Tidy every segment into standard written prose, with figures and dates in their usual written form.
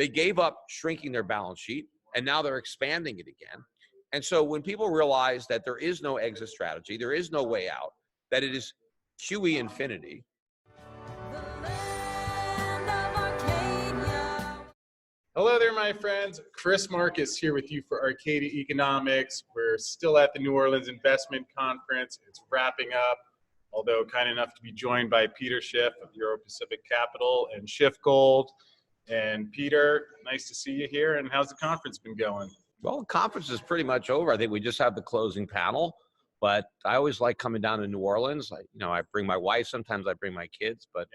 They gave up shrinking their balance sheet, and now they're expanding it again. And so when people realize that there is no exit strategy, there is no way out, that it is QE infinity. Hello there, my friends. Chris Marcus here with you for Arcadia Economics. We're still at the New Orleans Investment Conference. It's wrapping up, although kind enough to be joined by Peter Schiff of Euro Pacific Capital and SchiffGold. And Peter, nice to see you here. And how's the conference been going? Well, the conference is pretty much over. I think we just have the closing panel, but I always like coming down to New Orleans. I bring my wife, sometimes I bring my kids, but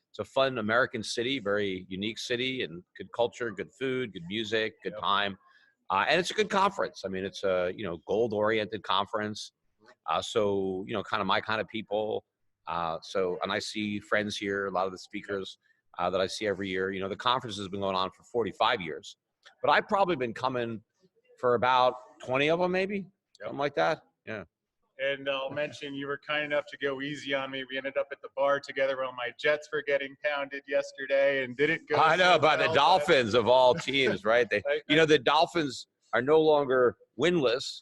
it's a fun American city, very unique city, and good culture, good food, good music, good time. And it's a good conference. I mean, it's a, gold-oriented conference. So, kind of my kind of people. And I see friends here, a lot of the speakers that I see every year. The conference has been going on for 45 years. But I've probably been coming for about 20 of them, maybe, something like that. Yeah. And I'll mention you were kind enough to go easy on me. We ended up at the bar together while my Jets were getting pounded yesterday and didn't go. I know, by the Dolphins of all teams, right? The Dolphins are no longer winless,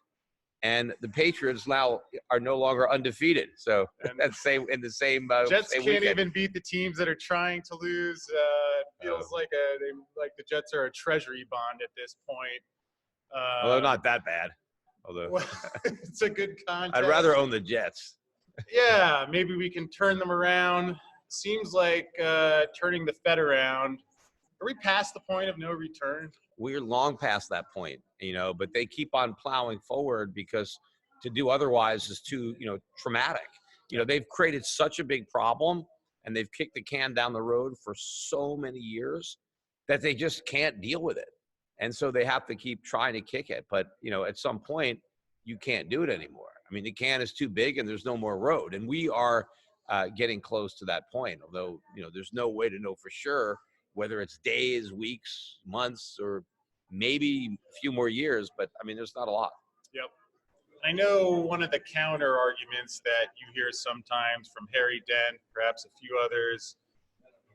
and the Patriots now are no longer undefeated. So that's in the same. Jets same can't weekend. even beat the teams that are trying to lose. Feels like the Jets are a treasury bond at this point. Although not that bad. Although it's a good contest. I'd rather own the Jets. Yeah, maybe we can turn them around. Seems like turning the Fed around. Are we past the point of no return? We're long past that point, but they keep on plowing forward because to do otherwise is too, traumatic. They've created such a big problem and they've kicked the can down the road for so many years that they just can't deal with it. And so they have to keep trying to kick it. But, at some point, you can't do it anymore. I mean, the can is too big and there's no more road. And we are getting close to that point, although, there's no way to know for sure whether it's days, weeks, months, or maybe a few more years. But, I mean, there's not a lot. Yep. I know one of the counter arguments that you hear sometimes from Harry Dent, perhaps a few others,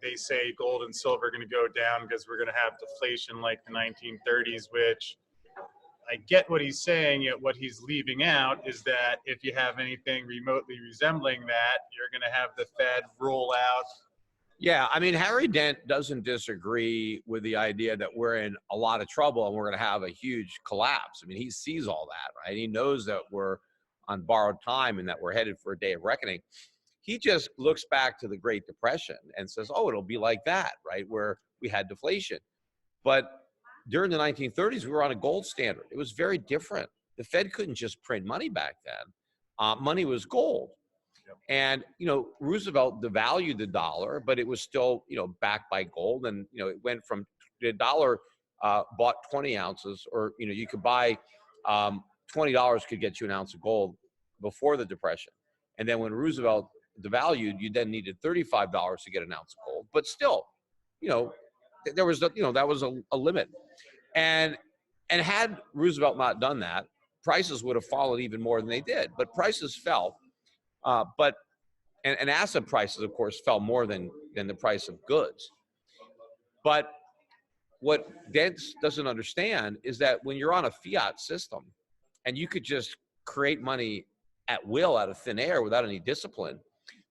they say gold and silver are going to go down because we're going to have deflation like the 1930s, which I get what he's saying, yet what he's leaving out is that if you have anything remotely resembling that, you're going to have the Fed roll out. Yeah, I mean, Harry Dent doesn't disagree with the idea that we're in a lot of trouble and we're going to have a huge collapse. I mean, he sees all that, right? He knows that we're on borrowed time and that we're headed for a day of reckoning. He just looks back to the Great Depression and says, oh, it'll be like that, right, where we had deflation. But during the 1930s, we were on a gold standard. It was very different. The Fed couldn't just print money back then. Money was gold. Yep. And, Roosevelt devalued the dollar, but it was still, backed by gold. And, it went from the dollar bought 20 ounces, or, you could buy $20 could get you an ounce of gold before the Depression. And then when Roosevelt devalued, you then needed $35 to get an ounce of gold. But still, there was, that was a limit. And had Roosevelt not done that, prices would have fallen even more than they did. But prices fell. And asset prices, of course, fell more than the price of goods. But what Dent doesn't understand is that when you're on a fiat system and you could just create money at will out of thin air without any discipline,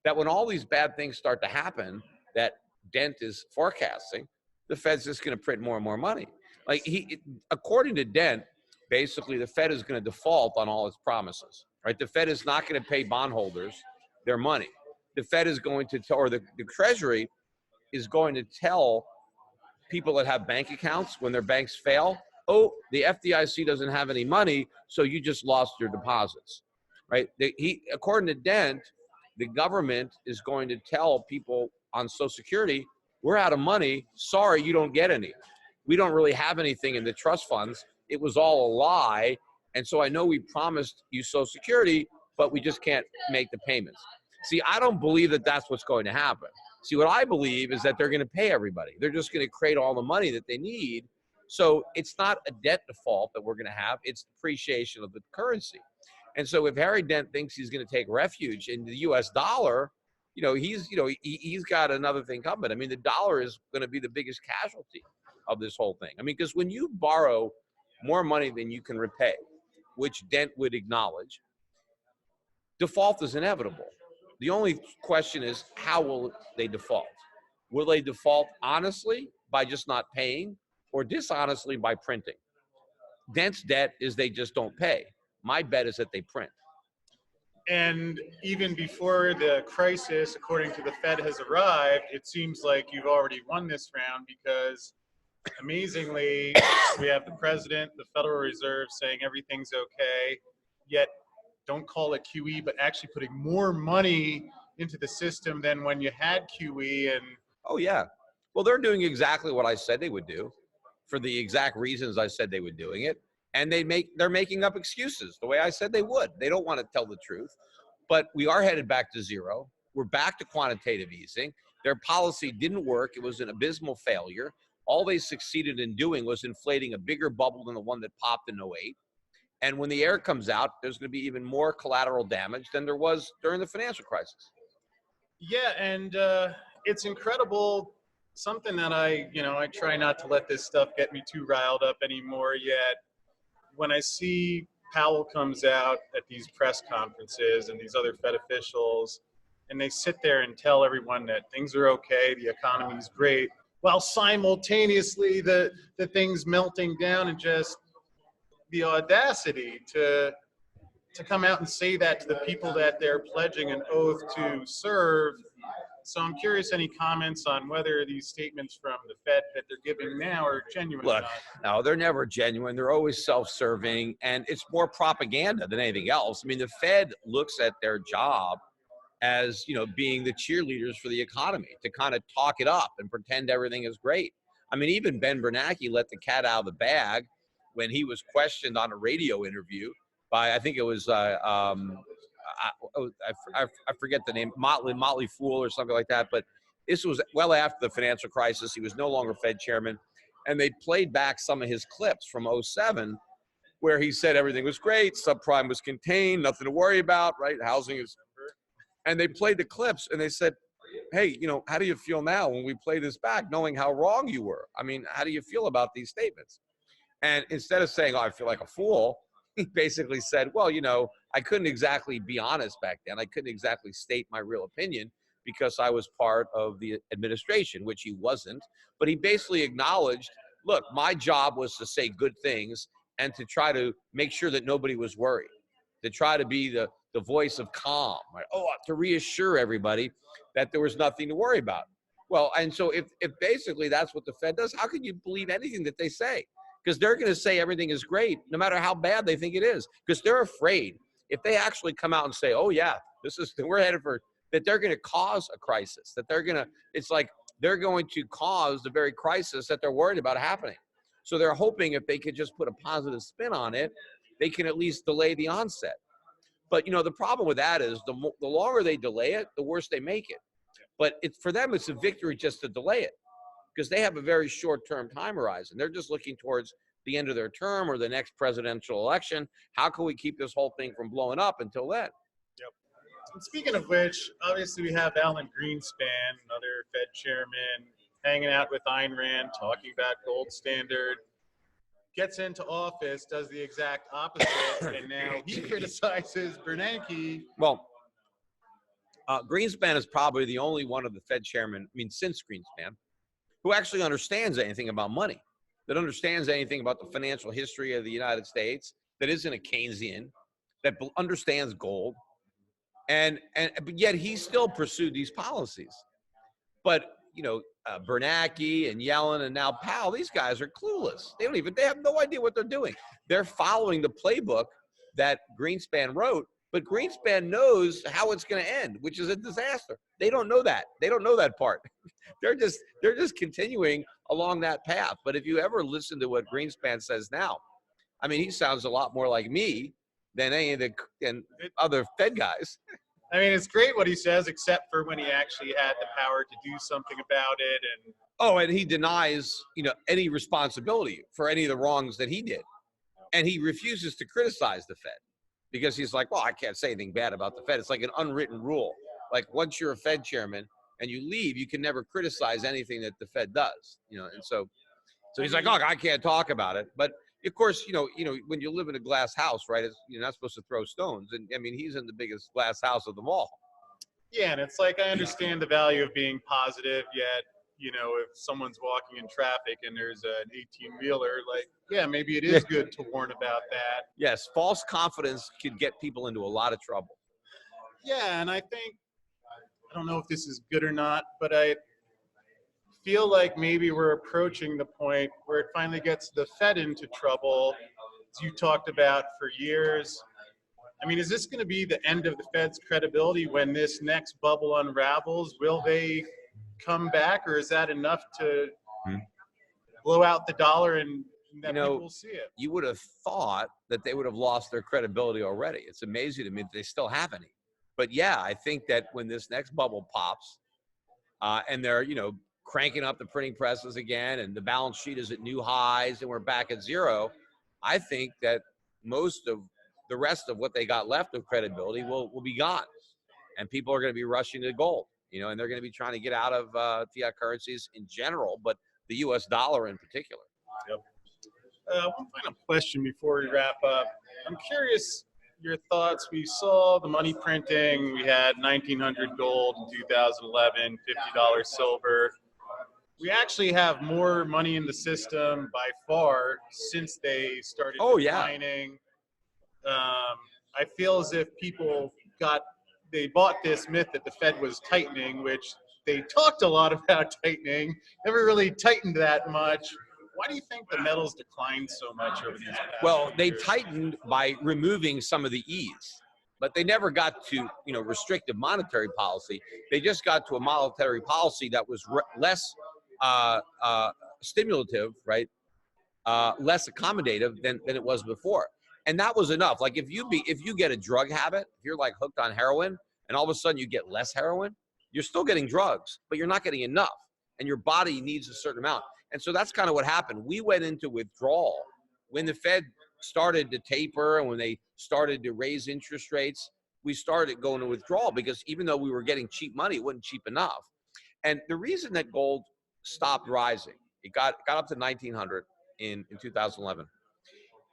that when all these bad things start to happen that Dent is forecasting, the Fed's just going to print more and more money. According to Dent, basically the Fed is going to default on all its promises, right? The Fed is not going to pay bondholders their money. The Fed is going to tell, or the Treasury is going to tell people that have bank accounts when their banks fail, oh, the FDIC doesn't have any money, so you just lost your deposits, right? According to Dent, the government is going to tell people on Social Security, we're out of money. Sorry, you don't get any. We don't really have anything in the trust funds. It was all a lie. And so I know we promised you Social Security, but we just can't make the payments. See, I don't believe that that's what's going to happen. See, what I believe is that they're going to pay everybody. They're just going to create all the money that they need. So it's not a debt default that we're going to have. It's depreciation of the currency. And so if Harry Dent thinks he's going to take refuge in the U.S. dollar, he's got another thing coming. I mean, the dollar is going to be the biggest casualty. of this whole thing. I mean, because when you borrow more money than you can repay, which Dent would acknowledge, default is inevitable. The only question is, how will they default? Will they default honestly by just not paying, or dishonestly by printing? Dent's debt is they just don't pay. My bet is that they print. And even before the crisis, according to the Fed, has arrived, it seems like you've already won this round because, amazingly, we have the president, the Federal Reserve saying everything's okay, yet don't call it QE, but actually putting more money into the system than when you had QE. And oh yeah, well, they're doing exactly what I said they would do, for the exact reasons I said they would doing it, and they're making up excuses the way I said they would. They don't want to tell the truth, but we are headed back to zero. We're back to quantitative easing. Their policy didn't work. It was an abysmal failure. All they succeeded in doing was inflating a bigger bubble than the one that popped in '08. And when the air comes out, there's going to be even more collateral damage than there was during the financial crisis. yeah, and it's incredible. Something that I try not to let this stuff get me too riled up anymore yet. When I see Powell comes out at these press conferences and these other Fed officials, and they sit there and tell everyone that things are okay, the economy's great, while simultaneously the things melting down, and just the audacity to come out and say that to the people that they're pledging an oath to serve. So I'm curious, any comments on whether these statements from the Fed that they're giving now are genuine or Look, not? no, they're never genuine. They're always self-serving, and it's more propaganda than anything else. I mean, the Fed looks at their job as, being the cheerleaders for the economy, to kind of talk it up and pretend everything is great. I mean, even Ben Bernanke let the cat out of the bag when he was questioned on a radio interview by, I think it was, I forget the name, Motley Fool or something like that. But this was well after the financial crisis. He was no longer Fed chairman. And they played back some of his clips from '07 where he said everything was great, subprime was contained, nothing to worry about, right? Housing is. And they played the clips and they said, hey, how do you feel now when we play this back, knowing how wrong you were? I mean, how do you feel about these statements? And instead of saying, oh, I feel like a fool, he basically said, well, I couldn't exactly be honest back then. I couldn't exactly state my real opinion because I was part of the administration, which he wasn't. But he basically acknowledged, look, my job was to say good things and to try to make sure that nobody was worried, to try to be the voice of calm, right? Oh, to reassure everybody that there was nothing to worry about. Well, and so if basically that's what the Fed does, how can you believe anything that they say? Because they're going to say everything is great, no matter how bad they think it is, because they're afraid if they actually come out and say, oh yeah, we're headed for, that they're going to cause a crisis, that it's like they're going to cause the very crisis that they're worried about happening. So they're hoping if they could just put a positive spin on it, they can at least delay the onset. But the problem with that is the longer they delay it, the worse they make it. But for them, it's a victory just to delay it, because they have a very short-term time horizon. They're just looking towards the end of their term or the next presidential election. How can we keep this whole thing from blowing up until then? Yep. And speaking of which, obviously we have Alan Greenspan, another Fed chairman, hanging out with Ayn Rand, talking about gold standard. Gets into office, does the exact opposite, and now he criticizes Bernanke. Well, Greenspan is probably the only one of the Fed chairmen, since Greenspan, who actually understands anything about money, that understands anything about the financial history of the United States, that isn't a Keynesian, that understands gold, but yet he still pursued these policies. But Bernanke and Yellen and now Powell, these guys are clueless. They have no idea what they're doing. They're following the playbook that Greenspan wrote, but Greenspan knows how it's going to end, which is a disaster. They don't know that. They don't know that part. They're just continuing along that path. But if you ever listen to what Greenspan says now, he sounds a lot more like me than any of the other Fed guys. It's great what he says, except for when he actually had the power to do something about it. And he denies, any responsibility for any of the wrongs that he did. And he refuses to criticize the Fed because he's like, well, I can't say anything bad about the Fed. It's like an unwritten rule. Like once you're a Fed chairman and you leave, you can never criticize anything that the Fed does, and so So he's like, oh, I can't talk about it. But of course, when you live in a glass house, right, you're not supposed to throw stones. And I mean, he's in the biggest glass house of them all. Yeah, and it's like, I understand the value of being positive, yet, if someone's walking in traffic and there's an 18-wheeler, like, yeah, maybe it is good to warn about that. Yes, false confidence could get people into a lot of trouble. Yeah, and I don't know if this is good or not, but I feel like maybe we're approaching the point where it finally gets the Fed into trouble, as you talked about for years. I mean, is this going to be the end of the Fed's credibility when this next bubble unravels? Will they come back, or is that enough to blow out the dollar and that people will see it? You would have thought that they would have lost their credibility already. It's amazing to me that they still have any. But yeah, I think that when this next bubble pops and they're, cranking up the printing presses again and the balance sheet is at new highs and we're back at zero, I think that most of the rest of what they got left of credibility will be gone. And people are going to be rushing to gold, and they're going to be trying to get out of fiat currencies in general, but the US dollar in particular. Yep. One final question before we wrap up. I'm curious your thoughts. We saw the money printing. We had 1900 gold in 2011, $50 silver. We actually have more money in the system by far since they started declining. I feel as if people they bought this myth that the Fed was tightening, which they talked a lot about tightening, never really tightened that much. Why do you think the metals declined so much over these past they years? tightened by removing some of the ease, but they never got to, restrictive monetary policy. They just got to a monetary policy that was less stimulative, right? Less accommodative than it was before. And that was enough. Like if you get a drug habit, if you're like hooked on heroin and all of a sudden you get less heroin, you're still getting drugs, but you're not getting enough. And your body needs a certain amount. And so that's kind of what happened. We went into withdrawal when the Fed started to taper and when they started to raise interest rates. We started going to withdrawal because even though we were getting cheap money, it wasn't cheap enough. And the reason that gold stopped rising, it got up to 1900 in 2011.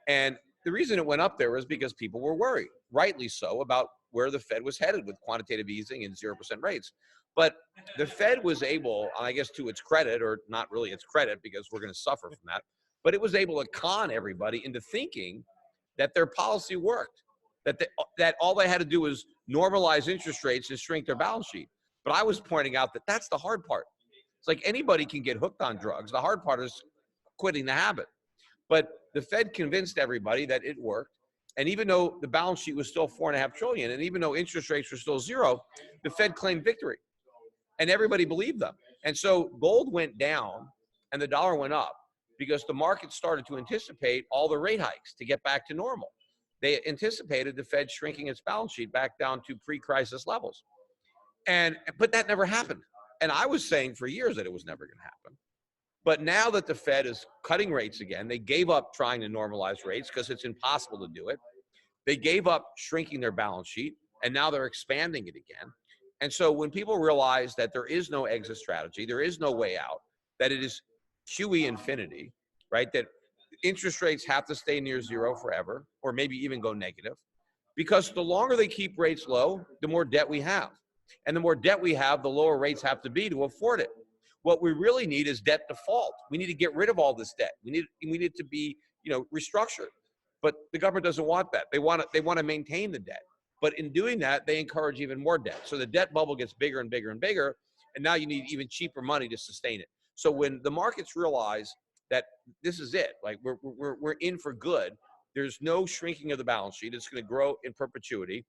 And the reason it went up there was because people were worried, rightly so, about where the Fed was headed with quantitative easing and 0% rates. But the Fed was able, I guess to its credit, or not really its credit because we're going to suffer from that, but it was able to con everybody into thinking that their policy worked, that all they had to do was normalize interest rates and shrink their balance sheet. But I was pointing out that that's the hard part. It's like anybody can get hooked on drugs. The hard part is quitting the habit. But the Fed convinced everybody that it worked. And even though the balance sheet was still $4.5 trillion, and even though interest rates were still zero, the Fed claimed victory. And everybody believed them. And so gold went down and the dollar went up because the market started to anticipate all the rate hikes to get back to normal. They anticipated the Fed shrinking its balance sheet back down to pre-crisis levels. But that never happened. And I was saying for years that it was never going to happen. But now that the Fed is cutting rates again, they gave up trying to normalize rates because it's impossible to do it. They gave up shrinking their balance sheet, and now they're expanding it again. And so when people realize that there is no exit strategy, there is no way out, that it is QE infinity, right? That interest rates have to stay near zero forever, or maybe even go negative, because the longer they keep rates low, the more debt we have. And the more debt we have, the lower rates have to be to afford it. What we really need is debt default. We need to get rid of all this debt. We need it to be, restructured. But the government doesn't want that. They want to maintain the debt. But in doing that, they encourage even more debt. So the debt bubble gets bigger and bigger and bigger, and now you need even cheaper money to sustain it. So when the markets realize that this is it, like we're in for good, there's no shrinking of the balance sheet. It's going to grow in perpetuity.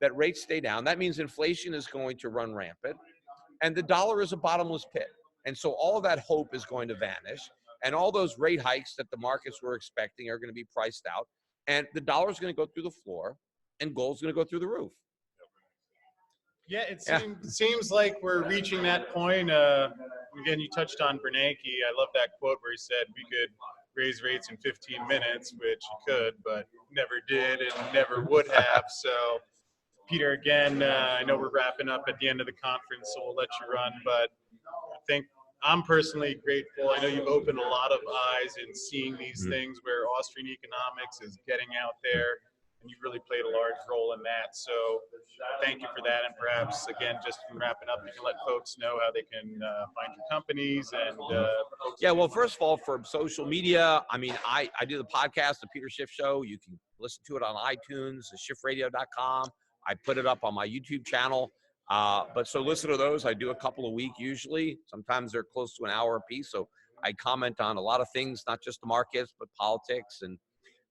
That rates stay down. That means inflation is going to run rampant, and the dollar is a bottomless pit. And so all of that hope is going to vanish, and all those rate hikes that the markets were expecting are going to be priced out, and the dollar is going to go through the floor, and gold's going to go through the roof. Yeah, it seems like we're reaching that point. Again, you touched on Bernanke. I love that quote where he said we could raise rates in 15 minutes, which he could, but never did and never would have. So, Peter, again, I know we're wrapping up at the end of the conference, so we'll let you run, but I think I'm personally grateful. I know you've opened a lot of eyes in seeing these things where Austrian economics is getting out there, and you've really played a large role in that. So thank you for that. And perhaps, again, just from wrapping up, you can let folks know how they can find your companies and yeah, well, first of all, for social media, I mean, I do the podcast, the Peter Schiff Show. You can listen to it on iTunes, SchiffRadio.com. I put it up on my YouTube channel. But so listen to those. I do a couple a week usually. Sometimes they're close to an hour a piece. So I comment on a lot of things, not just the markets, but politics and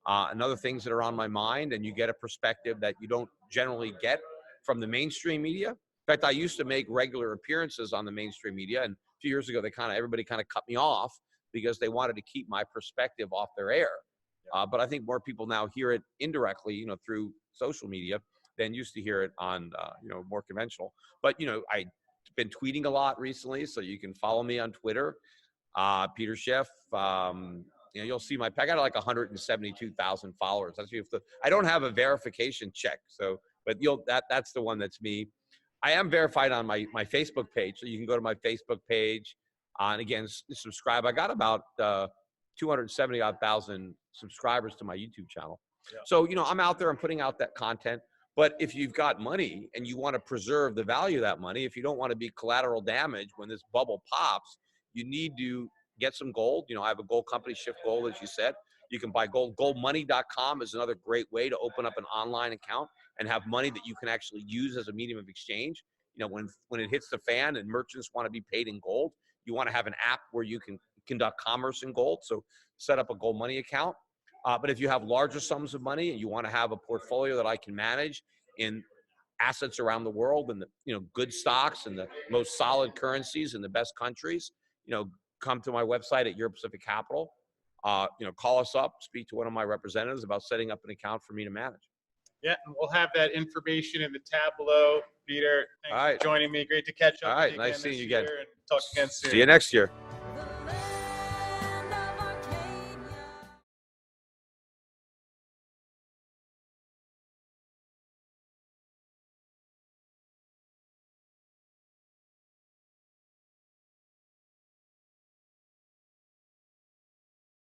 other things that are on my mind. And you get a perspective that you don't generally get from the mainstream media. In fact, I used to make regular appearances on the mainstream media, and a few years ago, everybody kind of cut me off because they wanted to keep my perspective off their air. But I think more people now hear it indirectly, through social media than used to hear it on, more conventional. But, I've been tweeting a lot recently, so you can follow me on Twitter, Peter Schiff. You'll see I got like 172,000 followers. I don't have a verification check, but that's the one that's me. I am verified on my Facebook page, so you can go to my Facebook page and again subscribe. I got about 270,000 subscribers to my YouTube channel. Yeah. So I'm out there and putting out that content. But if you've got money and you want to preserve the value of that money, if you don't want to be collateral damage when this bubble pops, you need to get some gold. I have a gold company, SchiffGold, as you said. You can buy gold. Goldmoney.com is another great way to open up an online account and have money that you can actually use as a medium of exchange. When it hits the fan and merchants want to be paid in gold, you want to have an app where you can conduct commerce in gold. So set up a gold money account. But if you have larger sums of money and you want to have a portfolio that I can manage in assets around the world and good stocks and the most solid currencies in the best countries, come to my website at Euro Pacific Capital. Call us up, speak to one of my representatives about setting up an account for me to manage. Yeah, and we'll have that information in the tab below. Peter, thanks for joining me. Great to catch up. All right, nice seeing you again. And talk again soon. See you next year.